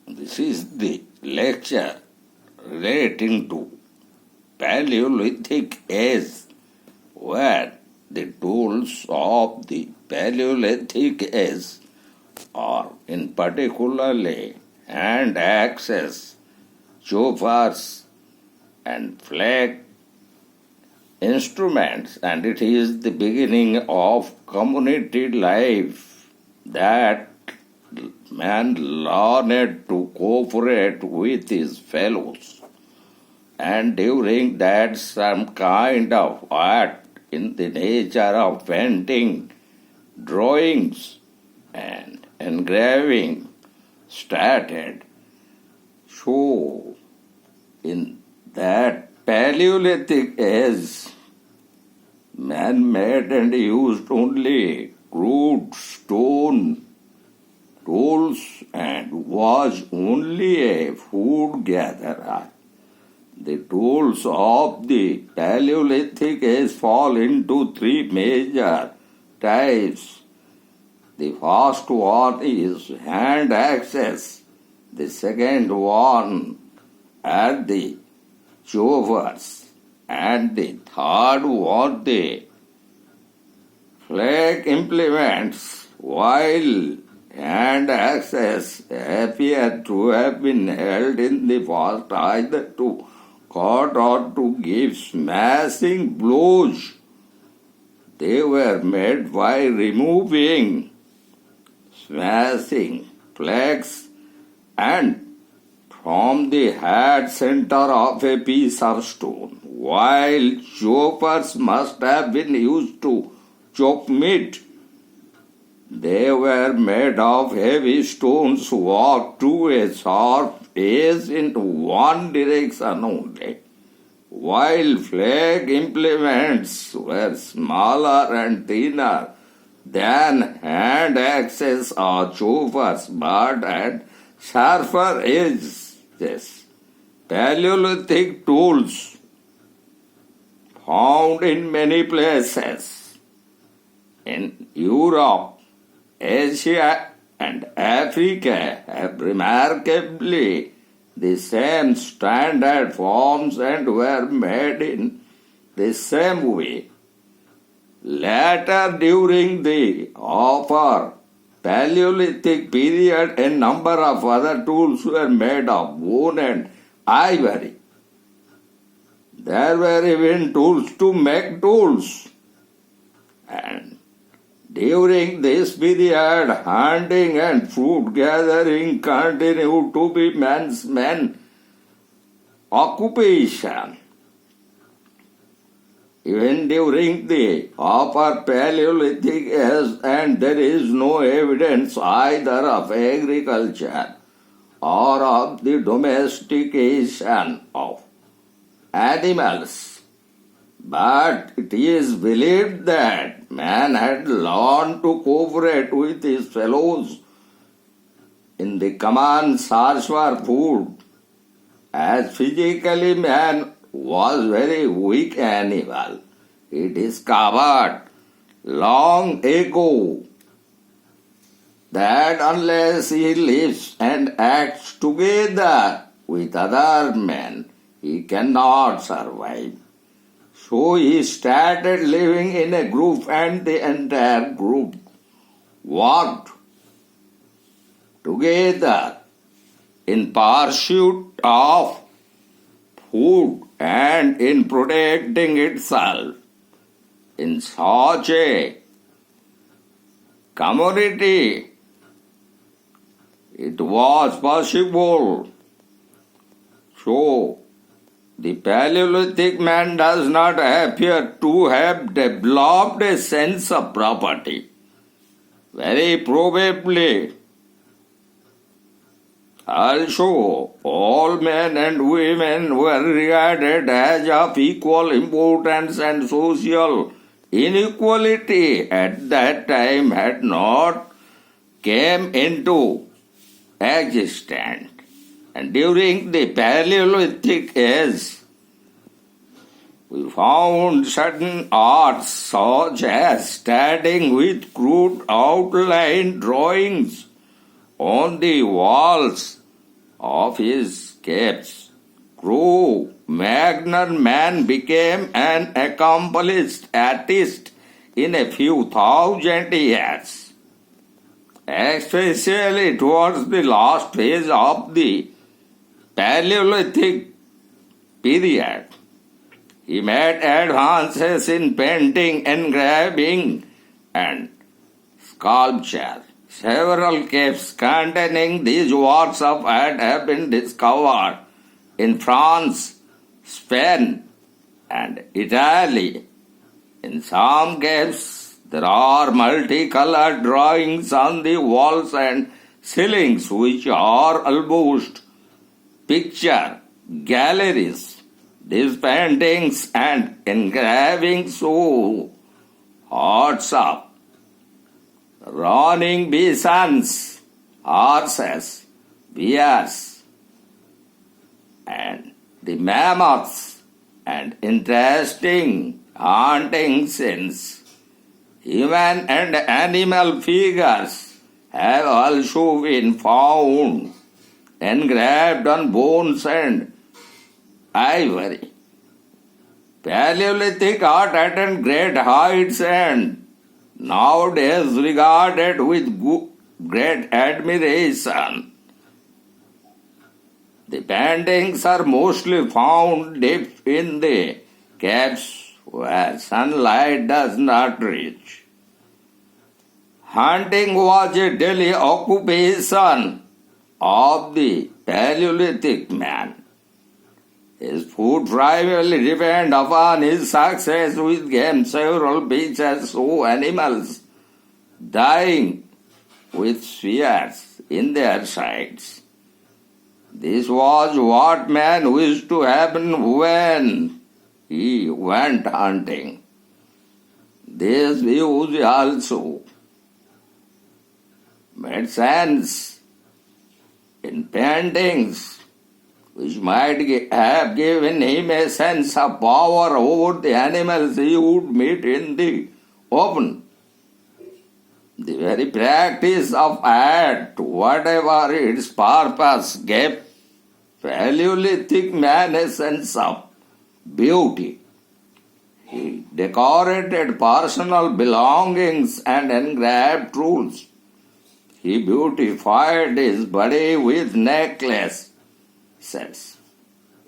This is the lecture relating to Paleolithic Age, where the tools of the Paleolithic Age are in particularly hand axes, choppers, and flake instruments, and it is the beginning of community life that man learned to cooperate with his fellows, and during that some kind of art in the nature of painting, drawings, and engraving started. So, in that Paleolithic age, man made and used only crude stone tools and was only a food gatherer. The tools of the Paleolithic age fall into three major types. The first one is hand axes. The second one are the choppers. And the third one the flake implements. While hand axes appear to have been held in the past either to cut or to give smashing blows, they were made by removing smashing flakes and from the head center of a piece of stone, while choppers must have been used to chop meat. They were made of heavy stones worked to a sharp edge into one direction only, while flake implements were smaller and thinner than hand axes or choppers but had sharper edges. Paleolithic tools found in many places in Europe, Asia, and Africa have remarkably the same standard forms and were made in the same way. Later, during the Upper Paleolithic period, a number of other tools were made of bone and ivory. There were even tools to make tools. And during this period, hunting and food gathering continued to be man's main occupation. Even during the Upper Paleolithic age, and there is no evidence either of agriculture or of the domestication of animals. But it is believed that man had learned to cooperate with his fellows in the common search for food, as physically man was very weak animal. It is discovered long ago that unless he lives and acts together with other men, he cannot survive. So he started living in a group, and the entire group worked together in pursuit of food and in protecting itself. In such a community, it was possible. So, the Paleolithic man does not appear to have developed a sense of property. Very probably, also, all men and women were regarded as of equal importance, and social inequality at that time had not came into existence. And during the Paleolithic age, we found certain arts such as starting with crude outline drawings on the walls of his caves grew, Magnan man became an accomplished artist in a few thousand years, especially towards the last phase of the Paleolithic period. He made advances in painting, engraving, and sculpture. Several caves containing these works of art have been discovered in France, Spain, and Italy. In some caves, there are multicolored drawings on the walls and ceilings which are almost picture galleries. These paintings and engravings show hearts of running bisons, horses, bears, and the mammoths, and interesting hunting scenes. Human and animal figures have also been found engraved on bones and ivory. Paleolithic art attained great heights and nowadays regarded with great admiration. The paintings are mostly found deep in the caves where sunlight does not reach. Hunting was a daily occupation of the Paleolithic man. His food primarily depended upon his success with game. Several pictures show animals dying with spears in their sides. This was what man used to happen when he went hunting. These views also made sense in paintings which might have given him a sense of power over the animals he would meet in the open. The very practice of art, whatever its purpose, gave Paleolithic man a sense of beauty. He decorated personal belongings and engraved tools. He beautified his body with necklaces,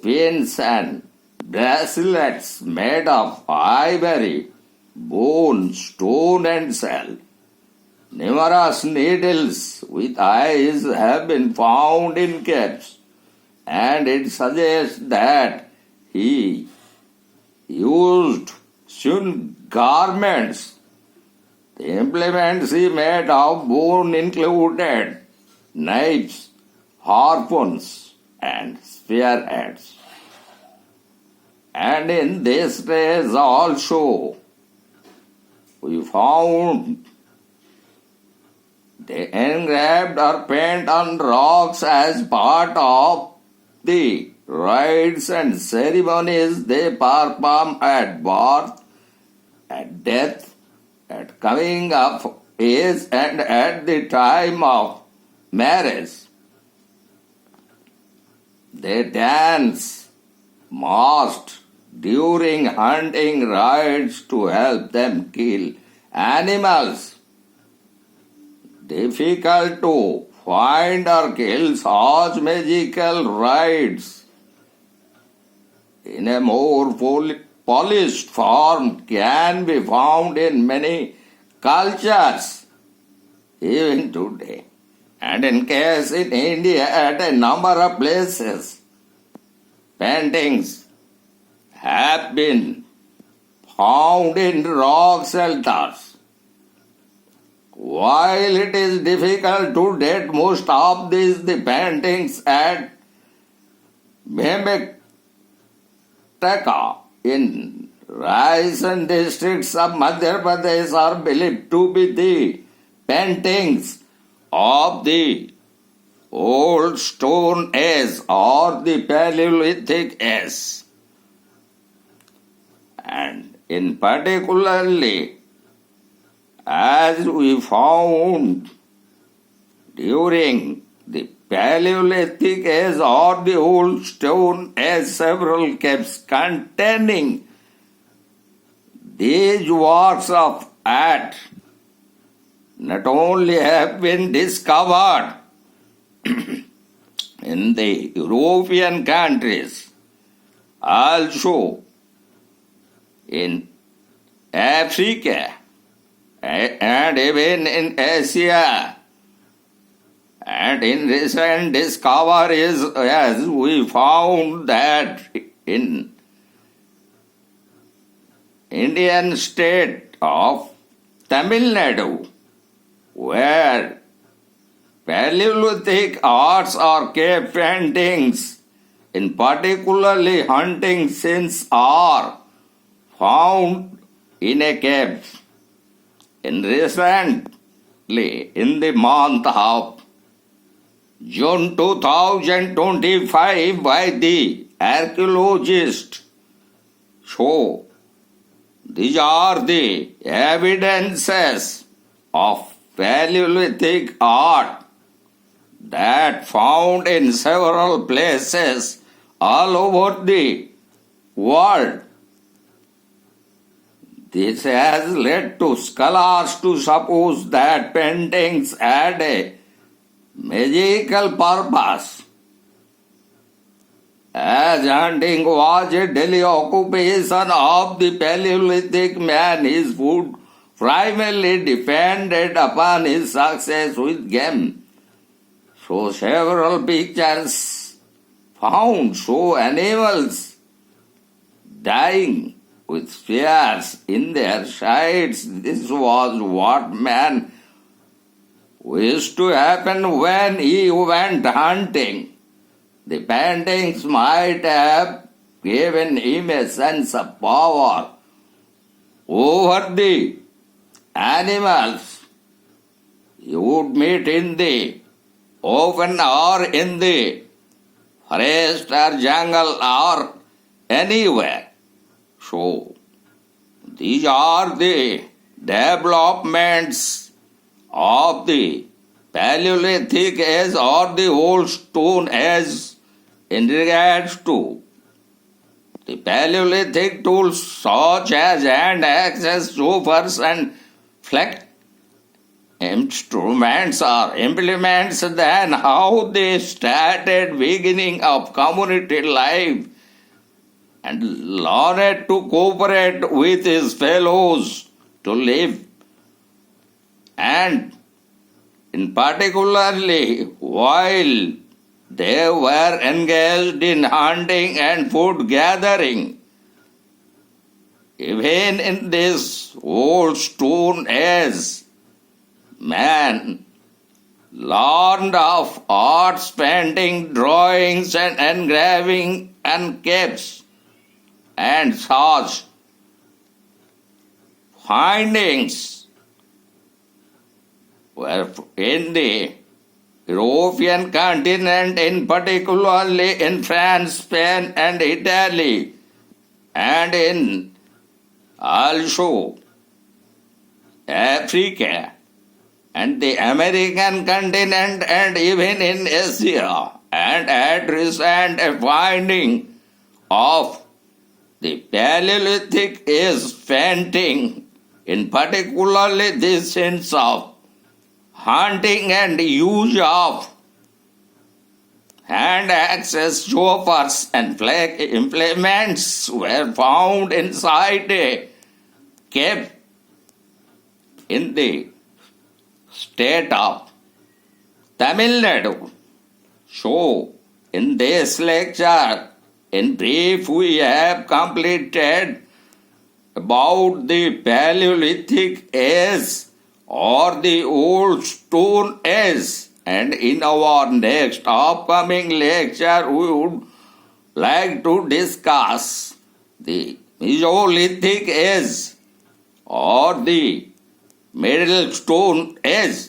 pins, and bracelets made of ivory, bone, stone, and shell. Numerous needles with eyes have been found in caves, and it suggests that he used sewn garments. The implements he made of bone included knives, harpoons, and spearheads. And in this days also we found they engraved or paint on rocks as part of the rites and ceremonies they perform at birth, at death, at coming of age, and at the time of marriage. They dance, marched during hunting rites to help them kill animals difficult to find or kill. Such magical rites in a more polished form can be found in many cultures even today. And in case in India at a number of places, paintings have been found in rock shelters. While it is difficult to date most of these, the paintings at Bhimbetka in Raisan districts of Madhya Pradesh are believed to be the paintings of the Old Stone Age or the Paleolithic Age. And in particularly, as we found during the Paleolithic Age or the Old Stone Age, several caves containing these works of art not only have been discovered in the European countries, also in Africa and even in Asia. And in recent discoveries, as we found that in Indian state of Tamil Nadu, where Paleolithic arts or cave paintings, in particularly hunting scenes, are found in a cave. Recently, in the month of June 2025, by the archaeologists, so these are the evidences of Paleolithic art that found in several places all over the world. This has led to scholars to suppose that paintings had a magical purpose. As hunting was a daily occupation of the Paleolithic man, his food primarily depended upon his success with game. So several pictures found show animals dying with spears in their sides. This was what man wished to happen when he went hunting. The paintings might have given him a sense of power over the animals he would meet in the open or in the forest or jungle or anywhere. So, these are the developments of the Paleolithic Age or the Old Stone Age in regards to the Paleolithic tools such as hand axes, choppers, and flake instruments or implements, then how they started beginning of community life and learned to cooperate with his fellows to live, and in particularly while they were engaged in hunting and food gathering. Even in this old stone age, man learned of arts, painting, drawings, and engraving and caves and such findings were in the European continent, in particularly in France, Spain, and Italy, and in also Africa and the American continent, and even in Asia. And at recent a finding of the Paleolithic Age painting, in particularly the sense of hunting and use of hand axes, choppers, and flake implements were found inside a cave in the state of Tamil Nadu. So, in this lecture, in brief, we have completed about the Paleolithic Age or the Old Stone Age, and in our next upcoming lecture we would like to discuss the Mesolithic Age or the Middle Stone Age.